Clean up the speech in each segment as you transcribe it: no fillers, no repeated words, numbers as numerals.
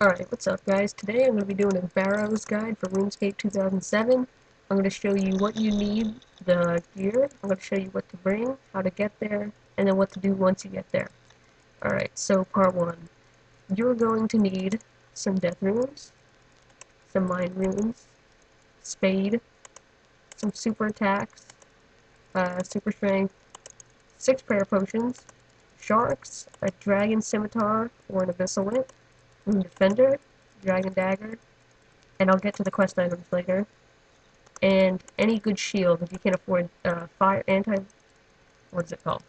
Alright, what's up guys? Today I'm going to be doing a barrows guide for Runescape 2007. I'm going to show you what you need, the gear, I'm going to show you what to bring, how to get there, and then what to do once you get there. Alright, so part 1. You're going to need some death runes, some mind runes, spade, some super attacks, super strength, 6 prayer potions, sharks, a dragon scimitar or an abyssal whip, Rune Defender, Dragon Dagger, and I'll get to the quest items later. And any good shield, if you can't afford fire what is it called?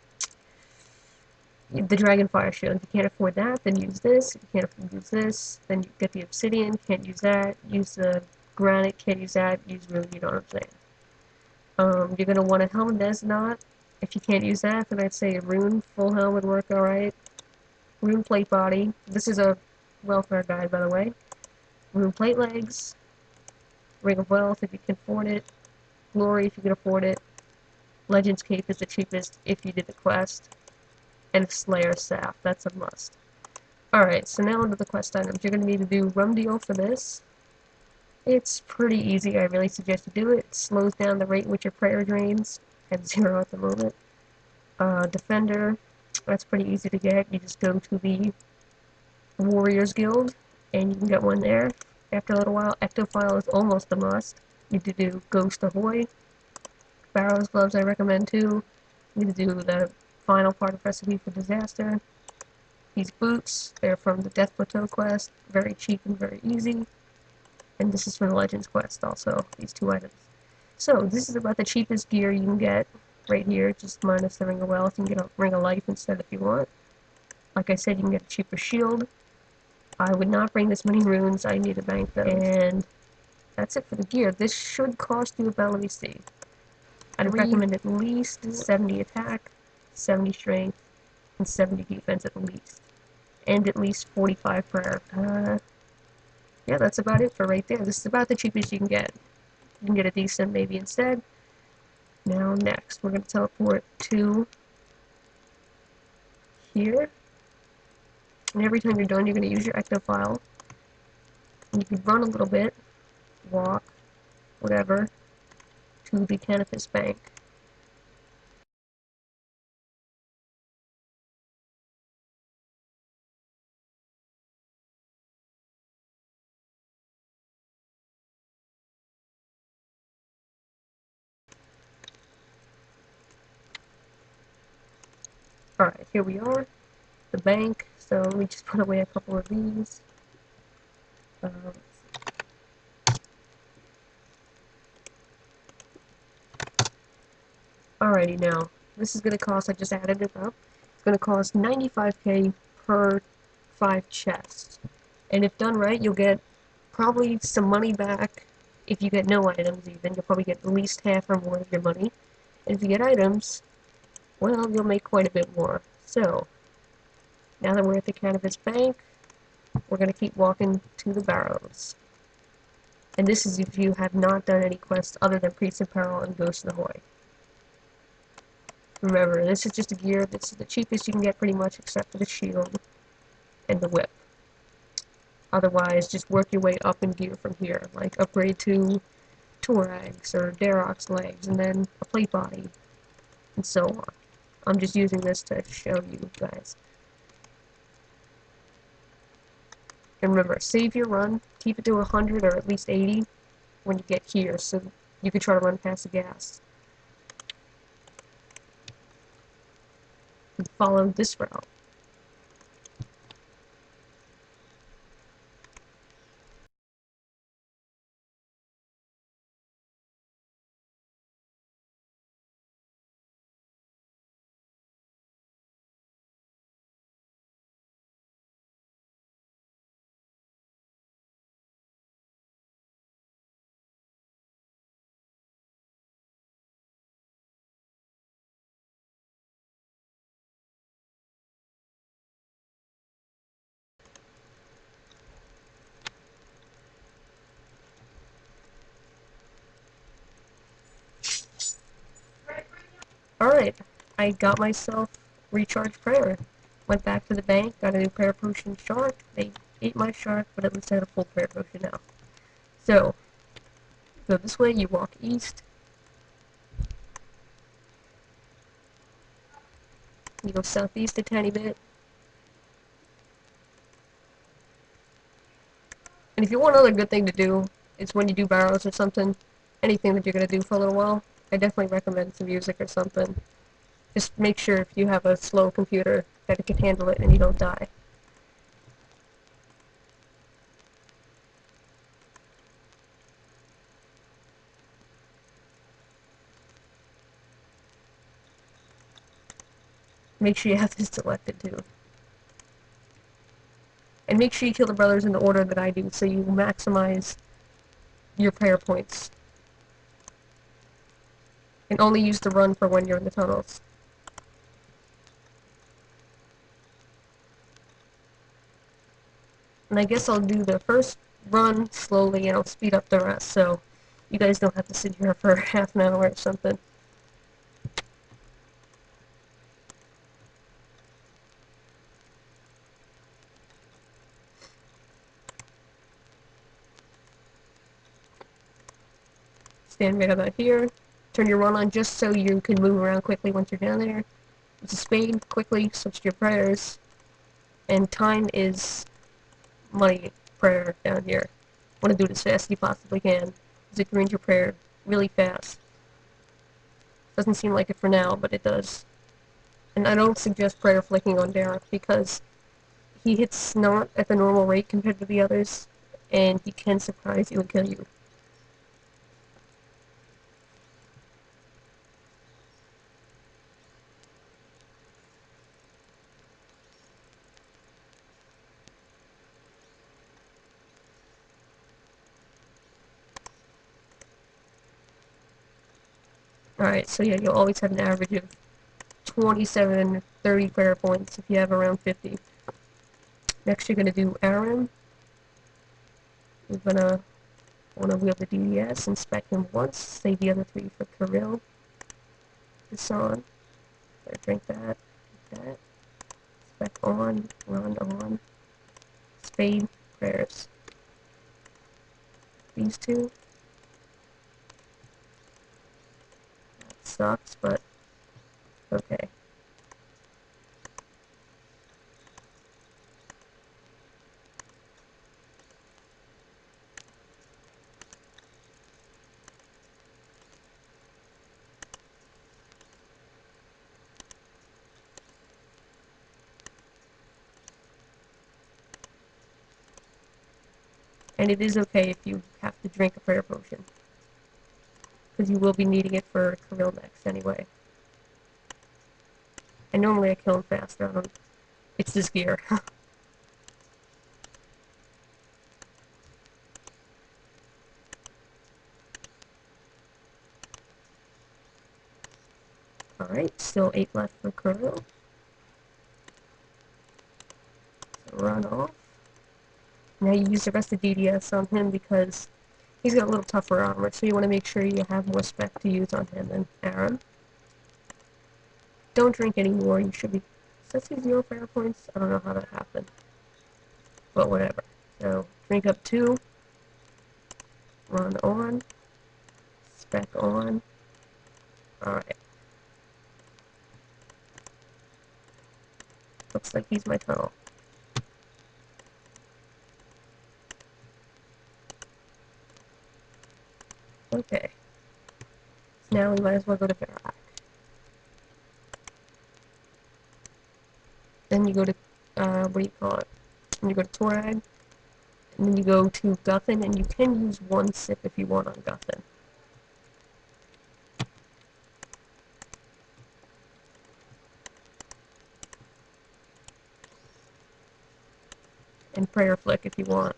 The Dragon Fire Shield. If you can't afford that, then use this. If you can't use this, then you get the Obsidian. Can't use that. Use the Granite. Can't use that. Use Rune. You know what I'm saying? You're gonna want a Helm Knot. If you can't use that, then I'd say a Rune full helm would work alright. Rune Plate Body. This is a welfare guide, by the way. Rune Plate Legs. Ring of Wealth if you can afford it. Glory if you can afford it. Legends Cape is the cheapest if you did the quest. And Slayer Staff, that's a must. Alright, so now onto the quest items. You're going to need to do Rum Deal for this. It's pretty easy, I really suggest you do it. It slows down the rate in which your prayer drains. At 0 at the moment. Defender, that's pretty easy to get. You just go to the Warriors Guild, and you can get one there. After a little while, Ectophile is almost a must. You need to do Ghost Ahoy. Barrows Gloves I recommend too. You need to do the final part of Recipe for Disaster. These boots, they're from the Death Plateau quest. Very cheap and very easy. And this is from the Legends quest also, these 2 items. So, this is about the cheapest gear you can get right here, just minus the Ring of Wealth. You can get a Ring of Life instead if you want. Like I said, you can get a cheaper shield. I would not bring this many runes, I need to bank those. And that's it for the gear. This should cost you about, let me see. I'd recommend at least 70 attack, 70 strength, and 70 defense at least. And at least 45 prayer. Yeah, that's about it for right there. This is about the cheapest you can get. You can get a decent maybe instead. Now next, we're going to teleport to here. And every time you're done, you're going to use your Ectophile. And you can run a little bit, walk, whatever, to the Cannabis Bank. Alright, here we are, the bank. So let me just put away a couple of these. Alrighty, now, this is going to cost, I just added it up, it's going to cost 95k per 5 chests. And if done right, you'll get probably some money back. If you get no items even, you'll probably get at least half or more of your money. And if you get items, well, you'll make quite a bit more. So, now that we're at the Cannabis Bank, we're going to keep walking to the barrows. And this is if you have not done any quests other than Priest in Peril and Ghost Ahoy. Remember, this is just a gear. This is the cheapest you can get pretty much, except for the shield and the whip. Otherwise, just work your way up in gear from here. Like, upgrade to Torax or Darok's legs, and then a plate body, and so on. I'm just using this to show you guys. And remember, save your run. Keep it to 100 or at least 80 when you get here, so you can try to run past the gas. And follow this route. Alright, I got myself recharged prayer. Went back to the bank, got a new prayer potion shark. They ate my shark, but at least I had a full prayer potion now. So, go this way, you walk east, you go southeast a tiny bit, and if you want another good thing to do, is when you do barrows or something, anything that you're going to do for a little while, I definitely recommend some music or something. Just make sure if you have a slow computer that it can handle it and you don't die. Make sure you have this selected too. And make sure you kill the brothers in the order that I do so you maximize your prayer points. And only use the run for when you're in the tunnels. And I guess I'll do the first run slowly and I'll speed up the rest so you guys don't have to sit here for half an hour or something. Stand right about here. Turn your run on just so you can move around quickly once you're down there. Use a spade, quickly switch to your prayers. And time is money prayer down here. Want to do it as fast as you possibly can, because it drains your prayer really fast. Doesn't seem like it for now, but it does. And I don't suggest prayer flicking on Derek, because he hits not at the normal rate compared to the others, and he can surprise you and kill you. Alright, so yeah, you'll always have an average of 27, 30 prayer points if you have around 50. Next you're going to do Aram. You're going to want to wield the DDS, inspect him once, save the other 3 for Kirill. Hassan. Better drink that. That. Spec on. Run on. Spade. Prayers. These 2. That sucks, but okay. And it is okay if you have to drink a prayer potion, because you will be needing it for Kirill next anyway. And normally I kill him faster. It's this gear. Alright, still 8 left for Kirill. So run off. Now you use the rest of DDS on him because he's got a little tougher armor, so you want to make sure you have more spec to use on him than Aaron. Don't drink anymore, you should be... Does that say 0 prayer points? I don't know how that happened. But whatever. So, drink up 2. Run on. Spec on. Alright. Looks like he's my tunnel. Okay. So now we might as well go to Barak. Then you go to, what do you call it? Then you go to Torag. And then you go to Guthin, and you can use 1 sip if you want on Guthin. And Prayer Flick if you want.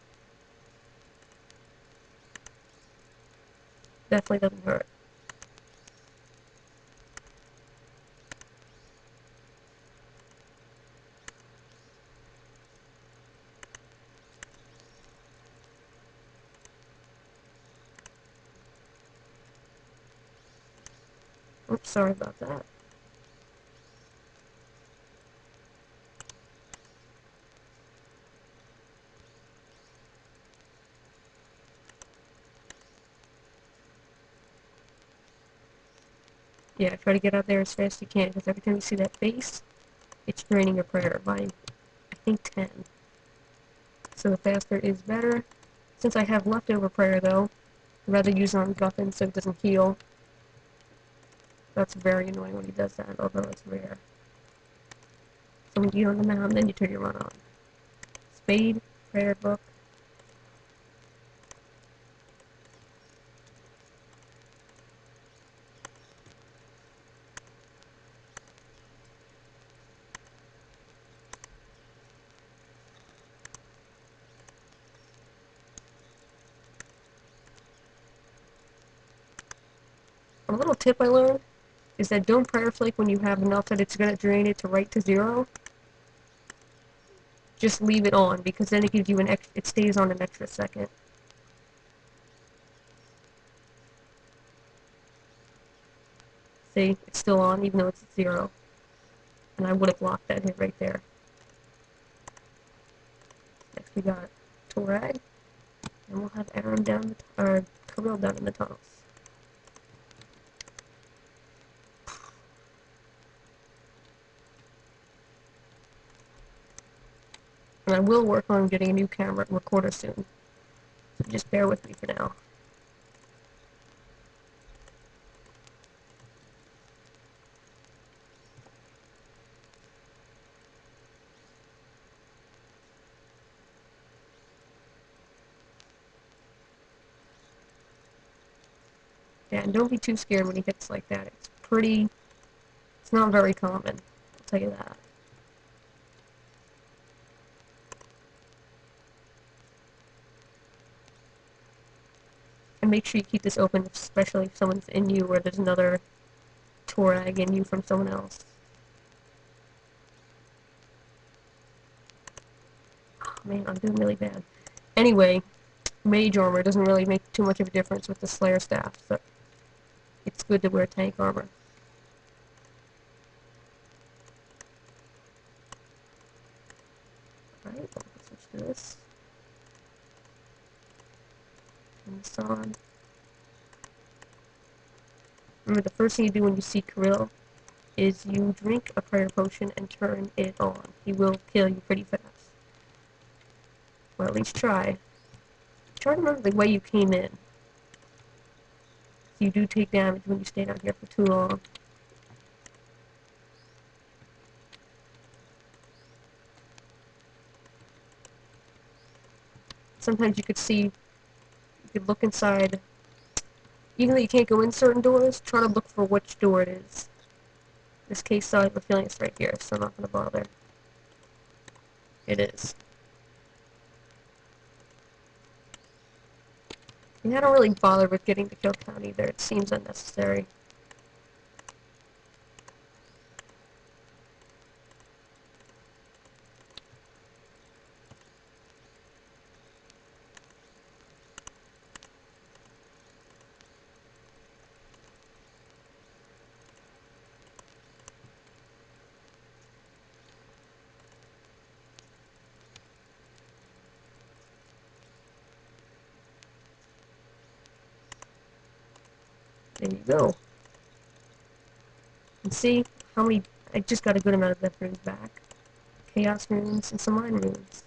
Definitely doesn't hurt. Oops, sorry about that. Yeah, try to get out there as fast as you can, because every time you see that face, it's draining your prayer by, I think, 10. So the faster is better. Since I have leftover prayer, though, I'd rather use it on Guffin so it doesn't heal. That's very annoying when he does that, although it's rare. So when you on the mound, then you turn your run on. Spade, prayer book. A little tip I learned is that don't prayer flake when you have enough that it's going to drain it to right to 0. Just leave it on, because then it gives you it stays on an extra second. See, it's still on even though it's at 0. And I would have blocked that hit right there. Next we got Torag, and we'll have Aaron down, or Kirill down in the tunnels. And I will work on getting a new camera recorder soon. So just bear with me for now. Yeah, and don't be too scared when he hits like that. It's not very common. I'll tell you that. And make sure you keep this open, especially if someone's in you or there's another Torag in you from someone else. Oh man, I'm doing really bad. Anyway, mage armor doesn't really make too much of a difference with the Slayer staff, so it's good to wear tank armor. Alright, I'll switch to this. Turn this on. Remember, the first thing you do when you see Kirill is you drink a prayer potion and turn it on. He will kill you pretty fast. Or at least try. Try to remember the way you came in. You do take damage when you stay down here for too long. Sometimes you could see, you could look inside. Even though you can't go in certain doors, try to look for which door it is. In this case, I have a feeling it's right here, so I'm not going to bother. It is. And I don't really bother with getting the kill count either. It seems unnecessary. There you go. And see how many... I just got a good amount of death runes back. Chaos runes and some mind runes.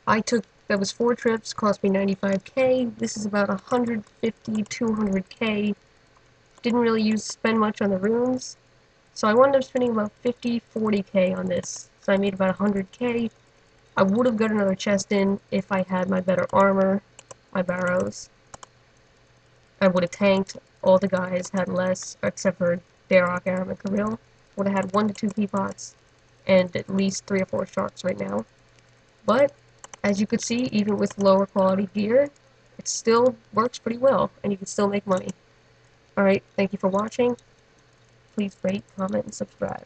That was 4 trips, cost me 95k. This is about 150, 200k. Didn't really spend much on the runes. So I wound up spending about 50, 40k on this. So I made about 100k. I would have got another chest in if I had my better armor, my barrows. I would have tanked. All the guys had less, except for Darok, Aram, and Kirill. Would have had 1 to 2 teapots, and at least 3 or 4 sharks right now. But, as you could see, even with lower quality gear, it still works pretty well, and you can still make money. Alright, thank you for watching. Please rate, comment, and subscribe.